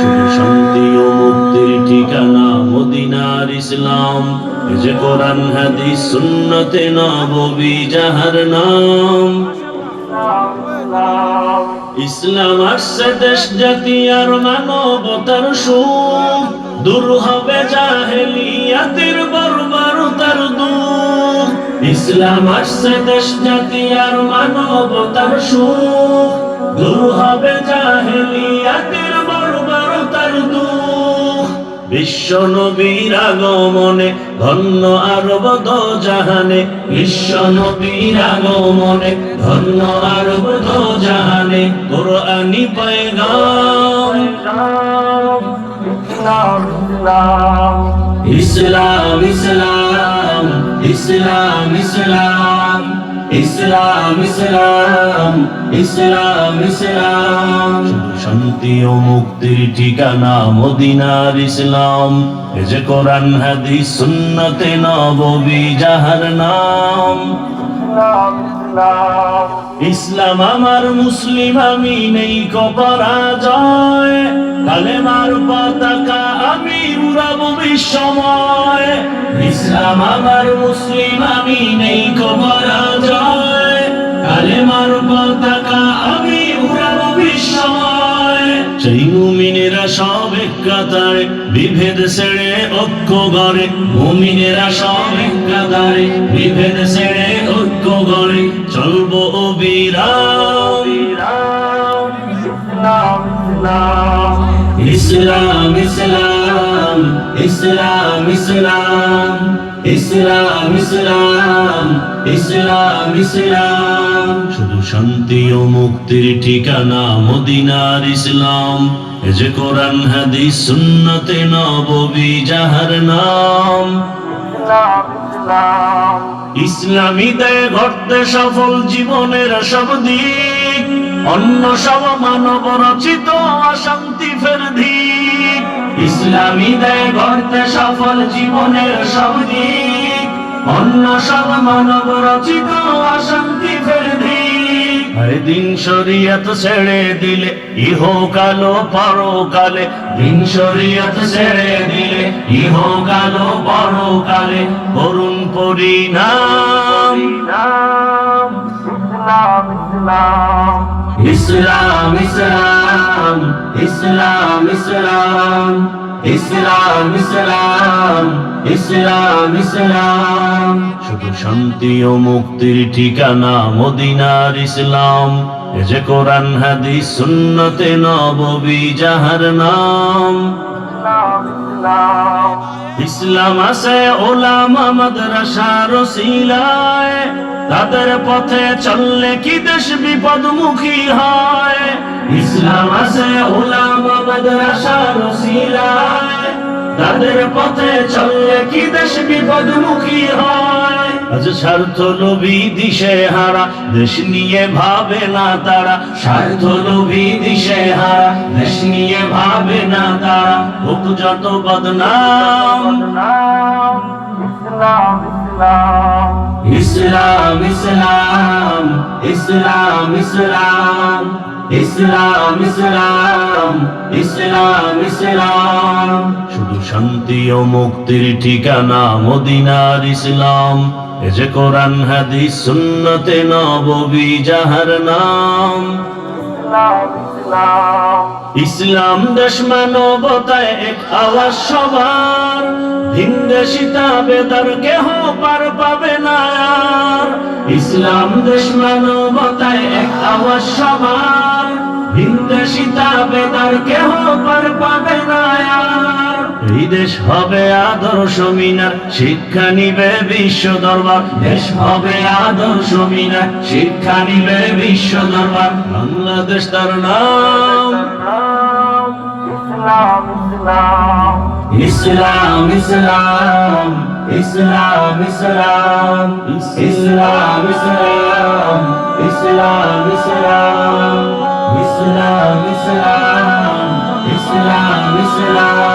শুধু শান্তি ও মুক্তির ঠিকানা মদিনার ইসলাম। এ যে কোরআন হাদিস সুন্নতে নববী যাহার নাম। ইসলাম আসছে দেশ জাতি আর মানবতার সুখ, দূর হবে জাহেলিয়াতের বর্বরতার দুঃখ। ইসলাম আসছে দেশ জাতি আর মানবতার সুখ, দূর হবে জাহেলিয়াতের বর্বরতার দুঃখ। বিশ্ব নবীর আগমনে ধন্য আরব দোজাহানে, বিশ্ব নবীর আগমনে ধন্য আরব দোজাহানে। কোরআনি পয়গাম ইসলাম ইসলাম ইসলাম ইসলাম ইসলাম ইসলাম ইসলাম ইসলাম। শান্তি ও মুক্তির ঠিকানা মদিনার ইসলাম। এ যে কোরআন হাদিস সুন্নতে নববী যাহার নাম। ইসলাম আমার মুসলিম আমি নেই কো পরাজয়, কালেমার পতাকা আমি উড়াবো বিশ্বময়। ইসলাম আমার মুসলিম আমি নেই কো পরাজয়, কালেমার পতাকা আমি উড়াবো বিশ্বময়। সেই মুমিনেরা সব এক কাতারে, বিভেদ ছেড়ে ঐক্য গড়ে। মুমিনেরা সব এক কাতারে, বিভেদ ছেড়ে ঐক্য গড়ে। চলবো অবিরাম ইসলাম ইসলাম ইসলাম ইসলাম ইসলাম ইসলাম ইসলাম ইসলাম। শুধু শান্তি ও মুক্তির ঠিকানা মদিনার ইসলাম। এ যে কোরআন হাদিস সুন্নতে নববী যাহার নাম। ইসলামী দেয় ঘটতে সফল জীবনের সব দিক, অন্য সব মানব রচিত অশান্তি ফের ধিক। ইসলামী দেয় ঘটতে সফল জীবনের সব দিক, অন্য সব মানব রচিত অশান্তি ফের ধিক। আরে দিন শরিয়ত ছেড়ে দিলে ইহকাল ও পরকালে, দিন শরিয়ত ছেড়ে দিলে ইহকাল ও পরকালে করুণ পরিণাম। ইসলাম ইসলাম ইসলাম ইসলাম ইসলাম ইসলাম ইসলাম ইসলাম। শুধু শান্তি ও মুক্তির ঠিকানা মদিনার ইসলাম। এ যে কোরআন হাদিস সুন্নতে নববী যাহার নাম। ইসলাম আছে ওলামা মাদ্রাসার ওসিলায়, তাদের পথে চললে কি দেশ বিপদমুখী হয়। ইসলাম আছে ওলামা মাদ্রাসার ওসিলায়, তাদের পথে চললে কি দেশ বিপদমুখী হয়। আজ স্বার্থ লোভী দিশে হারা দেশ নিয়ে ভাবে না তারা, স্বার্থ লোভী দিশে হারা দেশ নিয়ে ভাবে না তারা। হোক যত বদনাম ইসলাম ইসলাম ইসলাম ইসলাম ইসলাম ইসলাম ইসলাম ইসলাম। শুধু শান্তি ও মুক্তির ঠিকানা মদিনার ইসলাম। এ যে কোরআন হাদিস সুন্নতে নববী যাহার নাম। ইসলাম দেশ মানবতায় এক আওয়াজ সবার, ভিনদেশিতা বেদার কেহ পার পাবে না আর। ইসলাম দেশ মানবতায় এক আওয়াজ সবার, ভিনদেশিতা বেদার কেহ পার পাবে না আর। এই দেশ হবে আদর্শ মিনার, শিক্ষা নিবে বিশ্ব দরবার। দেশ হবে আদর্শ মিনার, শিক্ষা নিবে বিশ্ব দরবার। বাংলাদেশ তার নাম। ইসলাম ইসলাম ইসলাম ইসলাম ইসলাম ইসলাম ইসলাম ইসলাম ইসলাম ইসলাম ইসলাম ইসলাম।